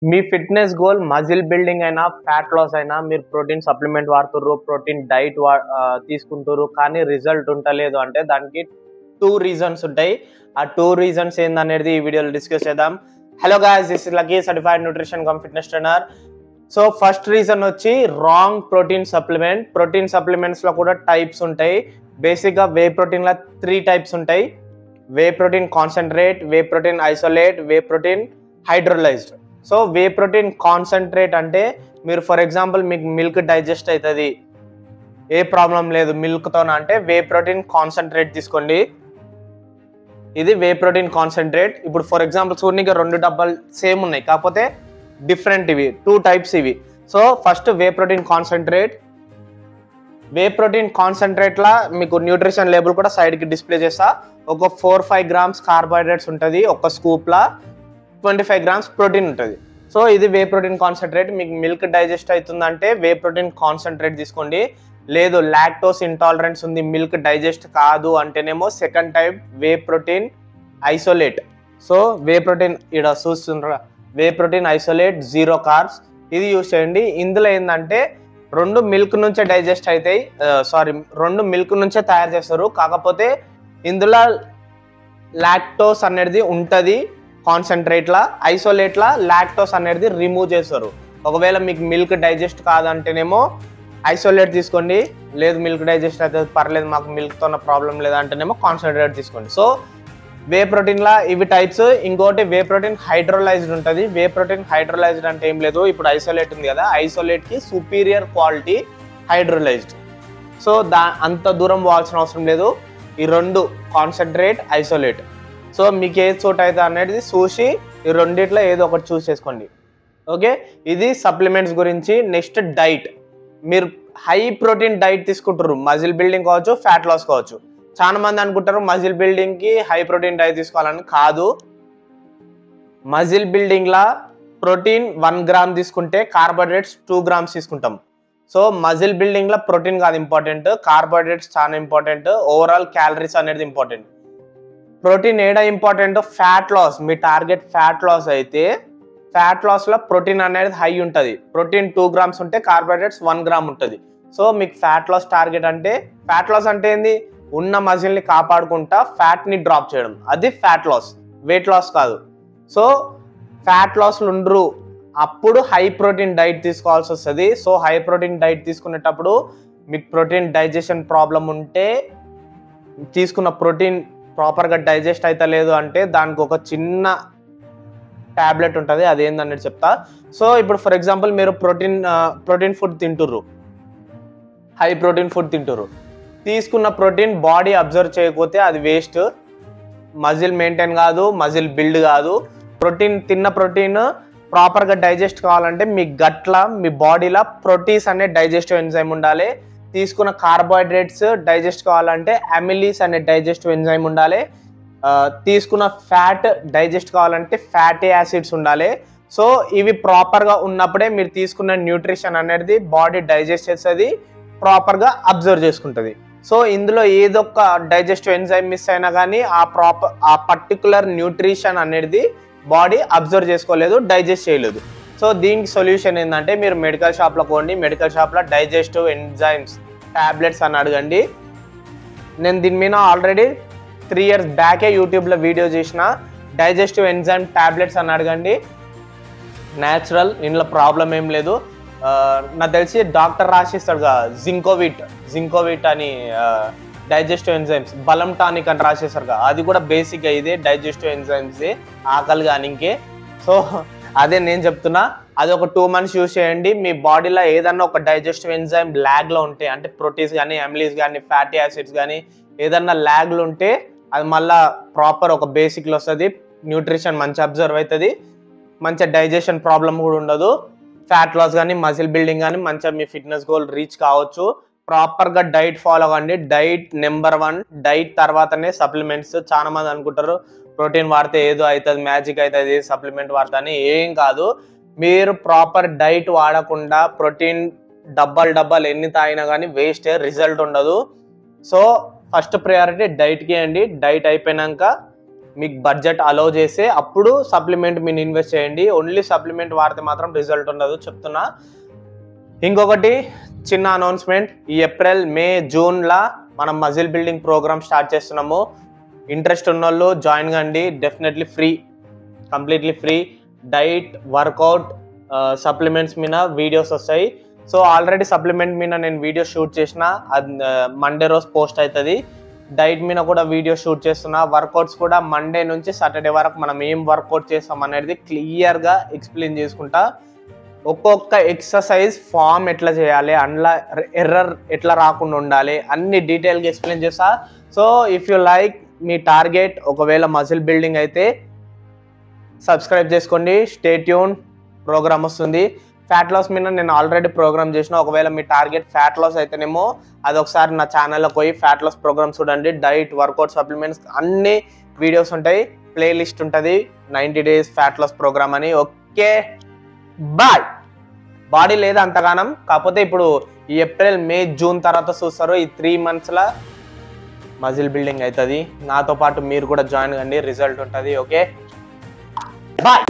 మీ fitness goal muscle building అయినా, fat loss అయినా మీరు ప్రోటీన్ సప్లిమెంట్ వాడుతుర్రు, ప్రోటీన్ డైట్ తీసుకుంటుర్రు. కానీ రిజల్ట్ ఉంటలేదు అంటే దానికి 2 రీజన్స్ ఉంటాయి. ఆ 2 రీజన్స్ ఏందనేది ఈ వీడియోలో డిస్కస్ చేద్దాం. Hello guys, this is lucky certified nutrition cum fitness trainer. So first reason వచ్చి రాంగ్ ప్రోటీన్ సప్లిమెంట్. ప్రోటీన్ సప్లిమెంట్స్‌లో కూడా టైప్స్ ఉంటాయి. బేసిక్‌గా వే ప్రోటీన్‌లో 3 టైప్స్ ఉంటాయి. వే protein concentrate, whey protein isolate, whey protein hydrolysed. So వే ప్రోటీన్ కాన్సంట్రేట్ అంటే మీరు for example మీకు milk digest అవుతుంది, ఏ problem లేదు మిల్క్తో అంటే వే ప్రోటీన్ కాన్సంట్రేట్ తీసుకోండి. ఇది వే ప్రోటీన్ కాన్సంట్రేట్. ఇప్పుడు ఫర్ ఎగ్జాంపుల్ సూర్యునికి 2 డబ్బాలు సేమ్ ఉన్నాయి, కాకపోతే డిఫరెంట్. ఇవి 2 టైప్స్ ఇవి. So first whey protein concentrate. Whey protein కాన్సంట్రేట్లా మీకు న్యూట్రిషన్ లేబుల్ కూడా సైడ్కి డిస్ప్లే చేస్తా. ఒక 4-5 గ్రామ్స్ కార్బోహైడ్రేట్స్ ఉంటుంది ఒక స్కూప్లా, 25 గ్రామ్స్ ప్రోటీన్ ఉంటుంది. సో ఇది వే ప్రోటీన్ కాన్సంట్రేట్. మీకు మిల్క్ డైజెస్ట్ అవుతుందంటే వే ప్రోటీన్ కాన్సంట్రేట్ తీసుకోండి. లేదు లాక్టోస్ ఇంటాలరెన్స్ ఉంది, మిల్క్ డైజెస్ట్ కాదు అంటేనేమో second type whey protein isolate. So whey protein ఇక్కడ చూస్తుండ్రా, వే ప్రోటీన్ ఐసోలేట్ 0 కార్బ్స్, ఇది యూస్ చేయండి. ఇందులో ఏంటంటే 2 మిల్క్ నుంచే డైజెస్ట్ అవుతాయి, 2 మిల్క్ నుంచే తయారు చేస్తారు. కాకపోతే ఇందులో లాక్టోస్ అనేది ఉంటుంది కాన్సంట్రేట్లా. ఐసోలేట్లా లాక్టోస్ అనేది రిమూవ్ చేస్తారు. ఒకవేళ మీకు మిల్క్ డైజెస్ట్ కాదంటేనేమో ఐసోలేట్ తీసుకోండి. లేదు మిల్క్ డైజెస్ట్ అయితే పర్లేదు, మాకు మిల్క్తో ప్రాబ్లం లేదంటేనేమో కాన్సంట్రేట్ తీసుకోండి. సో వే ప్రోటీన్లా ఇవి టైప్స్. ఇంకోటి వే ప్రోటీన్ హైడ్రోలైజ్డ్ ఉంటుంది. వే ప్రోటీన్ హైడ్రోలైజ్డ్ అంటే ఏం లేదు, ఇప్పుడు ఐసోలేట్ ఉంది కదా, ఐసోలేట్కి సుపీరియర్ క్వాలిటీ హైడ్రోలైజ్డ్. సో అంత దూరం పోవాల్సిన అవసరం లేదు. ఈ 2 కాన్సంట్రేట్, ఐసోలేట్. సో మీకు ఏది సూట్ అవుతుంది అనేది చూసి ఈ రెండిట్లో ఏదో ఒకటి చూస్ చేసుకోండి. ఓకే, ఇది సప్లిమెంట్స్ గురించి. Next diet. మీరు హై ప్రోటీన్ డైట్ తీసుకుంటారు, మజిల్ బిల్డింగ్ కావచ్చు, ఫ్యాట్ లాస్ కావచ్చు. చాలా మంది అనుకుంటారు మజిల్ బిల్డింగ్కి హై ప్రోటీన్ డైట్ తీసుకోవాలని. కాదు, మజిల్ బిల్డింగ్లా ప్రోటీన్ 1 గ్రామ్ తీసుకుంటే కార్బోహైడ్రేట్స్ 2 గ్రామ్స్ తీసుకుంటాం. సో మజిల్ బిల్డింగ్లో ప్రోటీన్ కాదు ఇంపార్టెంట్, కార్బోహైడ్రేట్స్ చాలా ఇంపార్టెంట్, ఓవరాల్ క్యాలరీస్ అనేది ఇంపార్టెంట్. ప్రోటీన్ ఏడా ఇంపార్టెంట్, ఫ్యాట్ లాస్. మీ టార్గెట్ ఫ్యాట్ లాస్ అయితే ఫ్యాట్ లాస్లో ప్రోటీన్ అనేది హై ఉంటుంది. ప్రోటీన్ 2 గ్రామ్స్ ఉంటే కార్బోహైడ్రేట్స్ 1 గ్రామ్ ఉంటుంది. సో మీకు ఫ్యాట్ లాస్ టార్గెట్ అంటే, ఫ్యాట్ లాస్ అంటే ఏంది, ఉన్న మజిల్ని కాపాడుకుంటా ఫ్యాట్ని డ్రాప్ చేయడం, అది ఫ్యాట్ లాస్, వెయిట్ లాస్ కాదు. సో ఫ్యాట్ లాస్లు ఉండరు, అప్పుడు హై ప్రోటీన్ డైట్ తీసుకోవాల్సి వస్తుంది. సో హై ప్రోటీన్ డైట్ తీసుకునేటప్పుడు మీకు ప్రోటీన్ డైజెషన్ ప్రాబ్లం ఉంటే, తీసుకున్న ప్రోటీన్ ప్రాపర్గా డైజెస్ట్ అయితే లేదు అంటే దానికి ఒక చిన్న ట్యాబ్లెట్ ఉంటుంది, అదేందనేది చెప్తా. సో ఇప్పుడు ఫర్ ఎగ్జాంపుల్ మీరు ప్రోటీన్ ఫుడ్ తింటుర్రు, హై ప్రోటీన్ ఫుడ్ తింటుర్రు, తీసుకున్న ప్రోటీన్ బాడీ అబ్జర్వ్ చేయకపోతే అది వేస్ట్, మజిల్ మెయింటైన్ కాదు, మజిల్ బిల్డ్ కాదు. తిన్న ప్రోటీన్ ప్రాపర్గా డైజెస్ట్ కావాలంటే మీ గట్ల, మీ బాడీలో ప్రోటీన్స్ అనే డైజెస్టివ్ ఎంజైమ్ ఉండాలి. తీసుకున్న కార్బోహైడ్రేట్స్ డైజెస్ట్ కావాలంటే అమిలీస్ అనే డైజెస్టివ్ ఎంజైమ్ ఉండాలి. తీసుకున్న ఫ్యాట్ డైజెస్ట్ కావాలంటే ఫ్యాటీ యాసిడ్స్ ఉండాలి. సో ఇవి ప్రాపర్గా ఉన్నప్పుడే మీరు తీసుకున్న న్యూట్రిషన్ అనేది బాడీ డైజెస్ట్ చేస్తుంది, ప్రాపర్గా అబ్జర్వ్ చేసుకుంటుంది. సో ఇందులో ఏదో ఒక డైజెస్టివ్ ఎంజైమ్ మిస్ అయినా కానీ ఆ పర్టికులర్ న్యూట్రిషన్ అనేది బాడీ అబ్జర్వ్ చేసుకోలేదు, డైజెస్ట్ చేయలేదు. సో దీనికి సొల్యూషన్ ఏంటంటే మీరు మెడికల్ షాప్లో పోండి, మెడికల్ షాప్లో డైజెస్టివ్ ఎంజైమ్స్ ట్యాబ్లెట్స్ అని అడగండి. నేను దీని మీద ఆల్రెడీ 3 years బ్యాకే యూట్యూబ్లో వీడియో చేసిన, డైజెస్టివ్ ఎంజైమ్ ట్యాబ్లెట్స్ అని అడగండి. న్యాచురల్, ఇందులో ప్రాబ్లం ఏం లేదు. నాకు తెలిసి డాక్టర్ రాసిస్తాడు కదా, జింకోవిట్ అని డైజెస్టివ్ ఎంజైమ్స్, బలం టానిక్ అని రాసేస్తారు కదా, అది కూడా బేసిక్గా ఇదే డైజెస్టివ్ ఎంజైమ్స్, ఆకలి కానీకే. సో అదే నేను చెప్తున్నా, అది ఒక 2 months యూస్ చేయండి. మీ బాడీలో ఏదన్నా ఒక డైజెస్టివ్ ఎంజైమ్ ల్యాగ్లో ఉంటే, అంటే ప్రోటీన్స్ కానీ, అమిలీస్ కానీ, ఫ్యాటీ యాసిడ్స్ కానీ ఏదన్నా ల్యాగ్లు ఉంటే అది మళ్ళీ ప్రాపర్ ఒక బేసిక్లో వస్తుంది, న్యూట్రిషన్ మంచి అబ్జర్వ్ అవుతుంది, మంచి డైజెషన్ ప్రాబ్లం కూడా ఉండదు. ఫ్యాట్ లాస్ కానీ, మజిల్ బిల్డింగ్ కానీ మంచిగా మీ ఫిట్నెస్ గోల్ రీచ్ కావచ్చు. ప్రాపర్గా డైట్ ఫాలో అవ్వండి. డైట్ నెంబర్ 1, డైట్ తర్వాతనే సప్లిమెంట్స్. చాలా మంది అనుకుంటారు ప్రోటీన్ వాడితే ఏదో అవుతుంది, మ్యాజిక్ అవుతుంది, సప్లిమెంట్ వాడితే ఏం కాదు. మీరు ప్రాపర్ డైట్ వాడకుండా ప్రోటీన్ డబ్బాలు ఎన్ని తాగినా కానీ వేస్ట్, రిజల్ట్ ఉండదు. సో ఫస్ట్ ప్రయారిటీ డైట్కి అండి. డైట్ అయిపోయినాక మీకు బడ్జెట్ అలో చేస్తే అప్పుడు సప్లిమెంట్ మీరు ఇన్వెస్ట్ చేయండి. ఓన్లీ సప్లిమెంట్ వాడితే మాత్రం రిజల్ట్ ఉండదు చెప్తున్నా. ఇంకొకటి చిన్న అనౌన్స్మెంట్, ఈ ఏప్రిల్ మే జూన్లో మనం మజిల్ బిల్డింగ్ ప్రోగ్రామ్ స్టార్ట్ చేస్తున్నాము. ఇంట్రెస్ట్ ఉన్న వాళ్ళు జాయిన్ కండి. Definitely free, completely free. Diet, workout, supplements మీద వీడియోస్ వస్తాయి. సో ఆల్రెడీ సప్లిమెంట్ మీద నేను వీడియో షూట్ చేసిన, అది మండే రోజు పోస్ట్ అవుతుంది. డైట్ మీద కూడా వీడియో షూట్ చేస్తున్నా. వర్కౌట్స్ కూడా మండే నుంచి సాటర్డే వరకు మనం ఏం వర్కౌట్ చేస్తాం అనేది క్లియర్గా ఎక్స్ప్లెయిన్ చేసుకుంటా. ఒక్కొక్క ఎక్సర్సైజ్ ఫామ్ ఎట్లా చేయాలి, అందులో ఎర్రర్ ఎట్లా రాకుండా ఉండాలి, అన్ని డీటెయిల్గా ఎక్స్ప్లెయిన్ చేస్తా. So if you like, me target ఒకవేళ మజిల్ బిల్డింగ్ అయితే సబ్స్క్రైబ్ చేసుకోండి. స్టే ట్యూన్, ప్రోగ్రామ్ వస్తుంది. ఫ్యాట్ లాస్ మీద నేను ఆల్రెడీ ప్రోగ్రామ్ చేసిన. ఒకవేళ మీ టార్గెట్ ఫ్యాట్ లాస్ అయితేనేమో అదొకసారి నా ఛానల్లో పోయి ఫ్యాట్ లాస్ ప్రోగ్రామ్ చూడండి. డైట్, వర్కౌట్, సప్లిమెంట్స్ అన్ని వీడియోస్ ఉంటాయి. ప్లేలిస్ట్ ఉంటుంది 90 days ఫ్యాట్ లాస్ ప్రోగ్రామ్ అని. Okay bye. బాడీ లేదా అంతగానం, కాకపోతే ఇప్పుడు ఈ ఏప్రిల్ మే జూన్ తర్వాత చూస్తారు. ఈ 3 monthsలో మజిల్ బిల్డింగ్ అవుతుంది. నాతో పాటు మీరు కూడా జాయిన్ కండి, రిజల్ట్ ఉంటుంది. Okay bye.